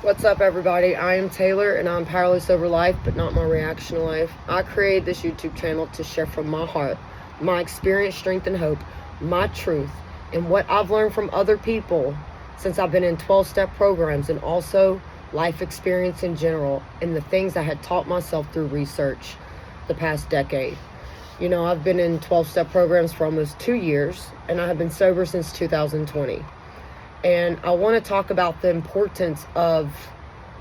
What's up, everybody? I am Taylor, and I'm powerless over life, but not my reaction to life. I created this YouTube channel to share from my heart, my experience, strength, and hope, my truth, and what I've learned from other people since I've been in 12-step programs, and also life experience in general, and the things I had taught myself through research the past decade. You know, I've been in 12-step programs for almost 2 years, and I have been sober since 2020. And I want to talk about the importance of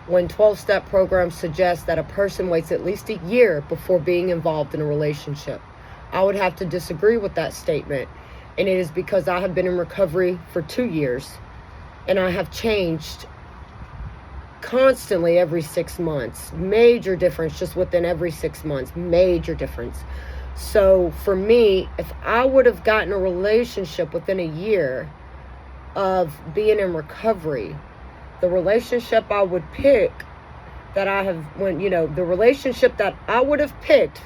when 12-step programs suggest that a person waits at least a year before being involved in a relationship. I would have to disagree with that statement. And it is because I have been in recovery for 2 years, and I have changed constantly every 6 months. Major difference just within every 6 months. Major difference. So for me, if I would have gotten a relationship within a year of being in recovery, the relationship I would pick that I have, the relationship that I would have picked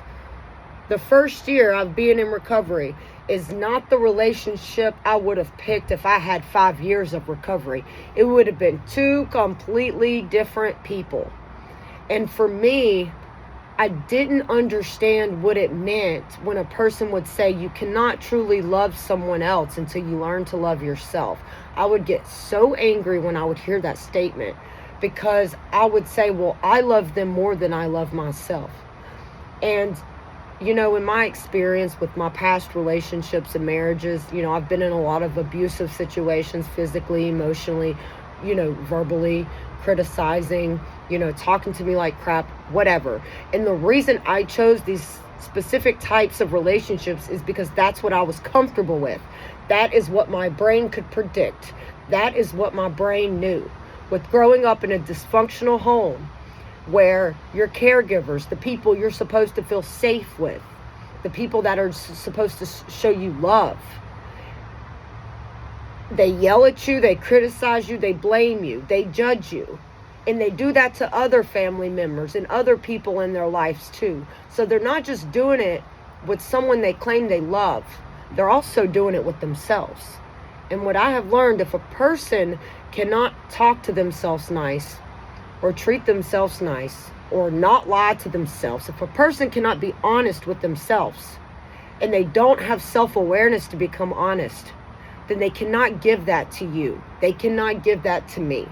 the first year of being in recovery is not the relationship I would have picked if I had 5 years of recovery. It would have been two completely different people. And for me, I didn't understand what it meant when a person would say you cannot truly love someone else until you learn to love yourself. I would get so angry when I would hear that statement, because I would say, well, I love them more than I love myself. And, in my experience with my past relationships and marriages, I've been in a lot of abusive situations, physically, emotionally, verbally, criticizing, talking to me like crap, whatever. And the reason I chose these specific types of relationships is because that's what I was comfortable with. That is what my brain could predict. That is what my brain knew. With growing up in a dysfunctional home where your caregivers, the people you're supposed to feel safe with, the people that are supposed to show you love, they yell at you, they criticize you, they blame you, they judge you. And they do that to other family members and other people in their lives too. So they're not just doing it with someone they claim they love. They're also doing it with themselves. And what I have learned, if a person cannot talk to themselves nice, or treat themselves nice, or not lie to themselves, if a person cannot be honest with themselves, and they don't have self-awareness to become honest, then they cannot give that to you. They cannot give that to me.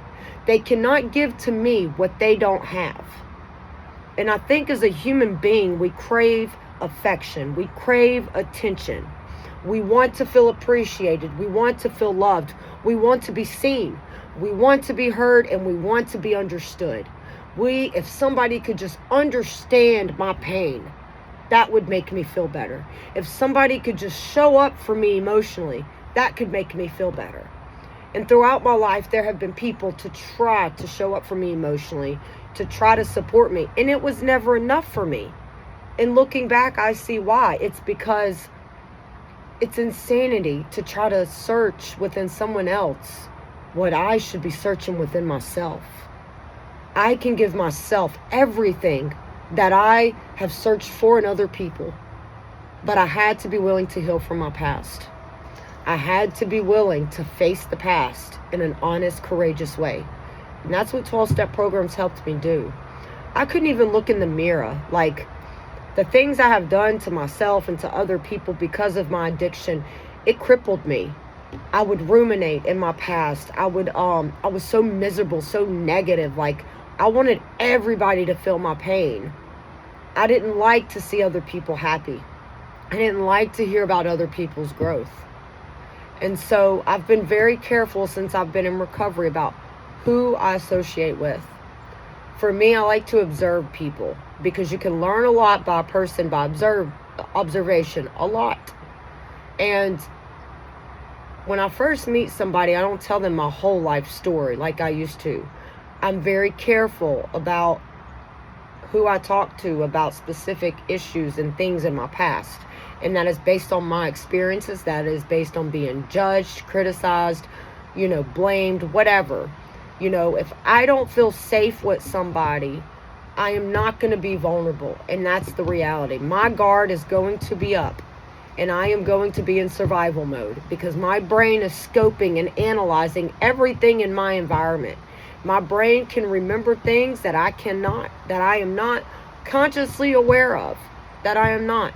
They cannot give to me what they don't have. And I think as a human being, we crave affection. We crave attention. We want to feel appreciated. We want to feel loved. We want to be seen. We want to be heard, and we want to be understood. If somebody could just understand my pain, that would make me feel better. If somebody could just show up for me emotionally, that could make me feel better. And throughout my life, there have been people to try to show up for me emotionally, to try to support me. And it was never enough for me. And looking back, I see why. It's because it's insanity to try to search within someone else what I should be searching within myself. I can give myself everything that I have searched for in other people. But I had to be willing to heal from my past. I had to be willing to face the past in an honest, courageous way. And that's what 12-step programs helped me do. I couldn't even look in the mirror. Like, the things I have done to myself and to other people because of my addiction, it crippled me. I would ruminate in my past. I was so miserable, so negative. Like, I wanted everybody to feel my pain. I didn't like to see other people happy. I didn't like to hear about other people's growth. And so I've been very careful since I've been in recovery about who I associate with. For me, I like to observe people, because you can learn a lot by a person by observation, a lot. And when I first meet somebody, I don't tell them my whole life story like I used to. I'm very careful about who I talk to about specific issues and things in my past. And that is based on my experiences. That is based on being judged, criticized, blamed, whatever. If I don't feel safe with somebody, I am not going to be vulnerable. And that's the reality. My guard is going to be up. And I am going to be in survival mode, because my brain is scoping and analyzing everything in my environment. My brain can remember things that I cannot, that I am not consciously aware of, that I am not.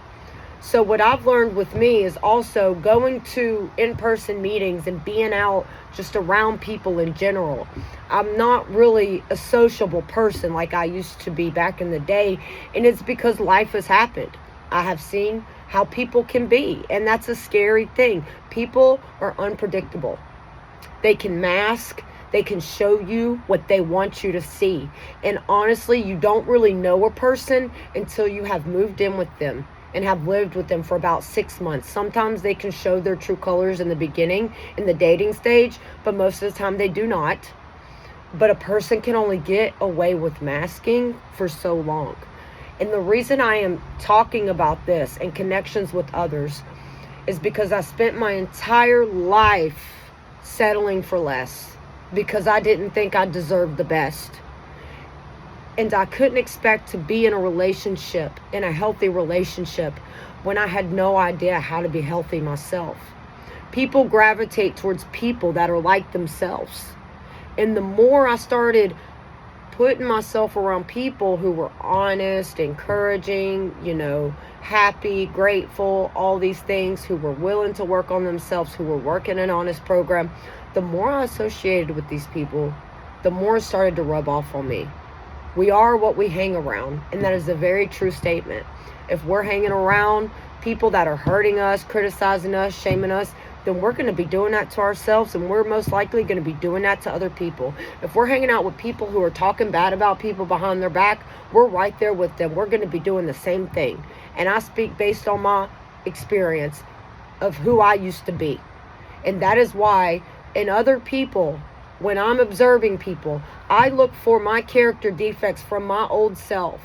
So what I've learned with me is also going to in-person meetings and being out just around people in general. I'm not really a sociable person like I used to be back in the day, and it's because life has happened. I have seen how people can be, and that's a scary thing. People are unpredictable. They can mask, they can show you what they want you to see. And honestly, you don't really know a person until you have moved in with them and have lived with them for about 6 months. Sometimes they can show their true colors in the beginning, in the dating stage, but most of the time they do not. But a person can only get away with masking for so long. And the reason I am talking about this and connections with others is because I spent my entire life settling for less because I didn't think I deserved the best. And I couldn't expect to be in a relationship, in a healthy relationship, when I had no idea how to be healthy myself. People gravitate towards people that are like themselves. And the more I started putting myself around people who were honest, encouraging, happy, grateful, all these things, who were willing to work on themselves, who were working an honest program, the more I associated with these people, the more it started to rub off on me. We are what we hang around, and that is a very true statement. If we're hanging around people that are hurting us, criticizing us, shaming us, then we're going to be doing that to ourselves, and we're most likely going to be doing that to other people. If we're hanging out with people who are talking bad about people behind their back, we're right there with them. We're going to be doing the same thing. And I speak based on my experience of who I used to be. And that is why in other people, when I'm observing people, I look for my character defects from my old self.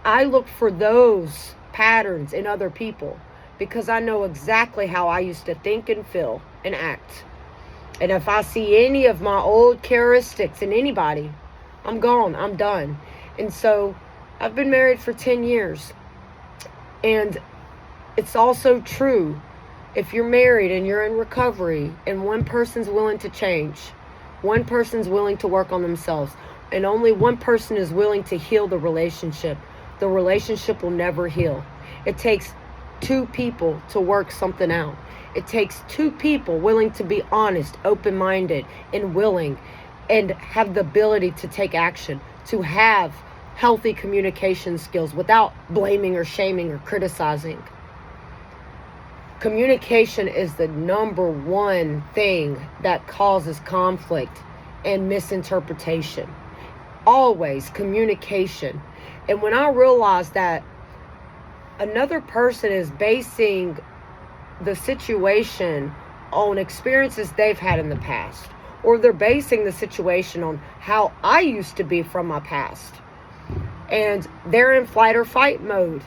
I look for those patterns in other people because I know exactly how I used to think and feel and act. And if I see any of my old characteristics in anybody, I'm gone. I'm done. And so I've been married for 10 years. And it's also true. If you're married and you're in recovery and one person's willing to change, one person's willing to work on themselves, and only one person is willing to heal the relationship will never heal. It takes two people to work something out. It takes two people willing to be honest, open-minded, and willing, and have the ability to take action, to have healthy communication skills without blaming or shaming or criticizing. Communication is the number one thing that causes conflict and misinterpretation. Always communication. And when I realized that another person is basing the situation on experiences they've had in the past, or they're basing the situation on how I used to be from my past, and they're in flight or fight mode.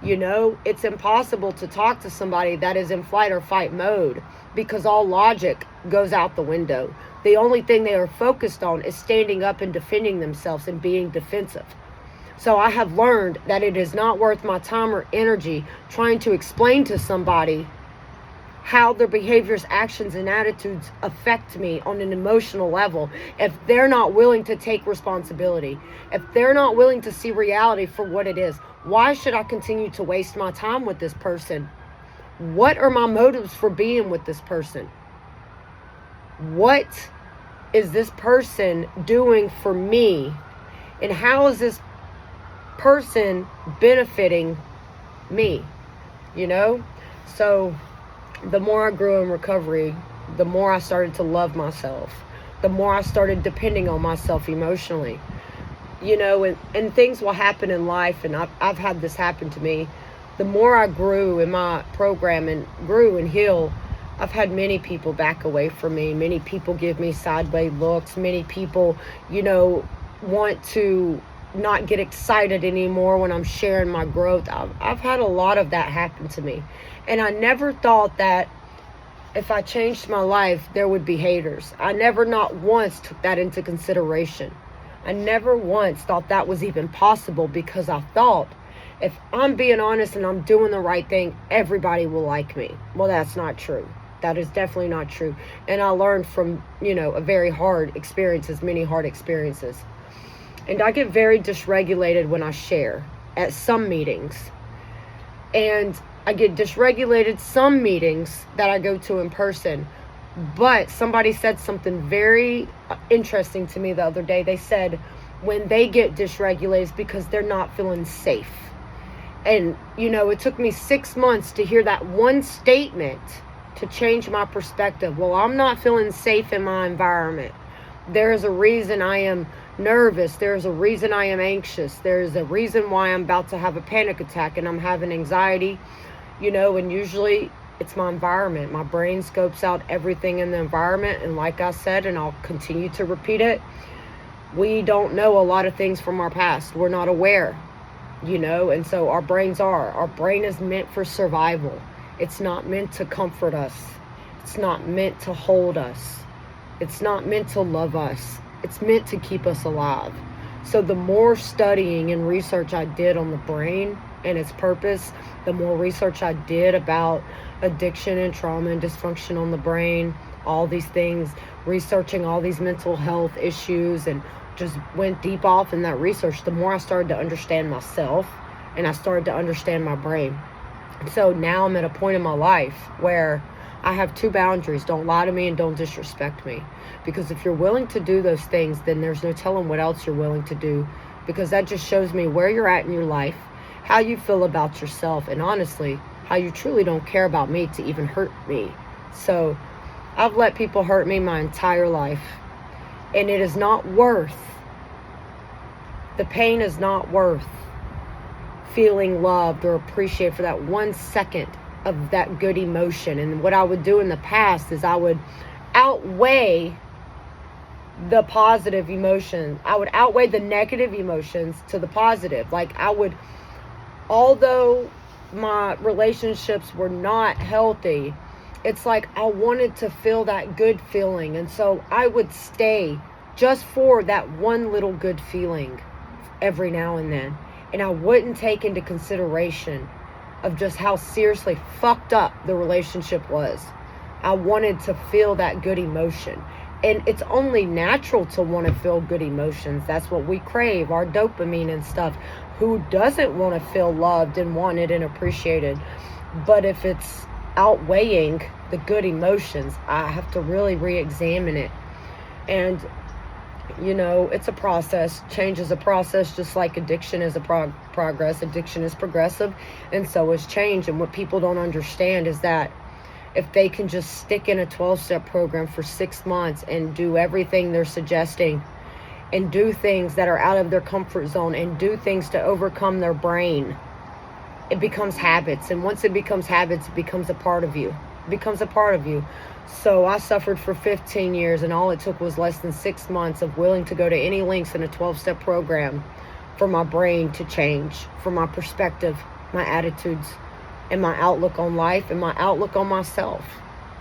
It's impossible to talk to somebody that is in flight or fight mode because all logic goes out the window. The only thing they are focused on is standing up and defending themselves and being defensive. So I have learned that it is not worth my time or energy trying to explain to somebody how their behaviors, actions, and attitudes affect me on an emotional level if they're not willing to take responsibility, if they're not willing to see reality for what it is. Why should I continue to waste my time with this person? What are my motives for being with this person? What is this person doing for me? And how is this person benefiting me? So the more I grew in recovery, the more I started to love myself, the more I started depending on myself emotionally. And things will happen in life, and I've had this happen to me. The more I grew in my program and grew and healed, I've had many people back away from me. Many people give me sideways looks. Many people, want to not get excited anymore when I'm sharing my growth. I've had a lot of that happen to me. And I never thought that if I changed my life, there would be haters. I never, not once, took that into consideration. I never once thought that was even possible because I thought if I'm being honest and I'm doing the right thing, everybody will like me. Well, that's not true. That is definitely not true. And I learned from, a very hard experiences, many hard experiences. And I get very dysregulated when I share at some meetings. And I get dysregulated some meetings that I go to in person. But somebody said something very interesting to me the other day. They said when they get dysregulated, it's because they're not feeling safe. And, it took me 6 months to hear that one statement to change my perspective. Well, I'm not feeling safe in my environment. There's a reason I am nervous. There's a reason I am anxious. There's a reason why I'm about to have a panic attack and I'm having anxiety, and usually it's my environment. My brain scopes out everything in the environment. And like I said, and I'll continue to repeat it, we don't know a lot of things from our past. We're not aware, and so our brain is meant for survival. It's not meant to comfort us. It's not meant to hold us. It's not meant to love us. It's meant to keep us alive. So the more studying and research I did on the brain and its purpose, the more research I did about addiction and trauma and dysfunction on the brain, all these things, researching all these mental health issues, and just went deep off in that research, the more I started to understand myself and I started to understand my brain. So now I'm at a point in my life where I have 2 boundaries. Don't lie to me and don't disrespect me. Because if you're willing to do those things, then there's no telling what else you're willing to do. Because that just shows me where you're at in your life, how you feel about yourself, and honestly, how you truly don't care about me to even hurt me. So I've let people hurt me my entire life. And it is not worth, the pain is not worth feeling loved or appreciated for that 1 second of that good emotion. And what I would do in the past is I would outweigh the positive emotion. I would outweigh the negative emotions to the positive. Like although my relationships were not healthy, it's like I wanted to feel that good feeling. And so I would stay just for that one little good feeling every now and then. And I wouldn't take into consideration of just how seriously fucked up the relationship was. I wanted to feel that good emotion. And it's only natural to want to feel good emotions. That's what we crave, our dopamine and stuff. Who doesn't want to feel loved and wanted and appreciated? But if it's outweighing the good emotions, I have to really re-examine it. And it's a process. Change is a process, just like addiction is a progress. Addiction is progressive, and so is change. And what people don't understand is that if they can just stick in a 12-step program for 6 months and do everything they're suggesting and do things that are out of their comfort zone and do things to overcome their brain, it becomes habits. And once it becomes habits, it becomes a part of you. It becomes a part of you. So I suffered for 15 years, and all it took was less than 6 months of willing to go to any lengths in a 12-step program for my brain to change, for my perspective, my attitudes, and my outlook on life, and my outlook on myself.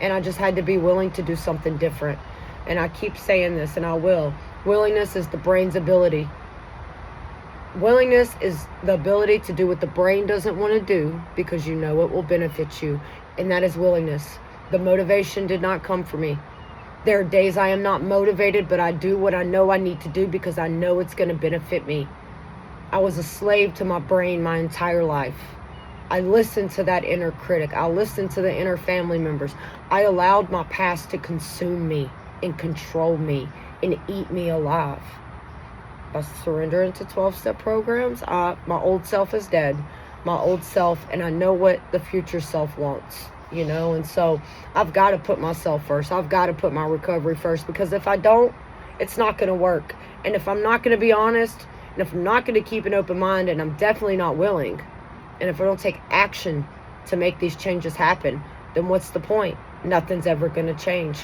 And I just had to be willing to do something different. And I keep saying this, and I will. Willingness is the brain's ability. Willingness is the ability to do what the brain doesn't want to do because you know it will benefit you. And that is willingness. The motivation did not come from me. There are days I am not motivated, but I do what I know I need to do because I know it's going to benefit me. I was a slave to my brain my entire life. I listened to that inner critic. I listened to the inner family members. I allowed my past to consume me and control me and eat me alive. I surrender into 12-step programs. My old self is dead. My old self, and I know what the future self wants. And so I've got to put myself first. I've got to put my recovery first, because if I don't, it's not going to work. And if I'm not going to be honest, and if I'm not going to keep an open mind, and I'm definitely not willing, and if I don't take action to make these changes happen, then what's the point? Nothing's ever going to change.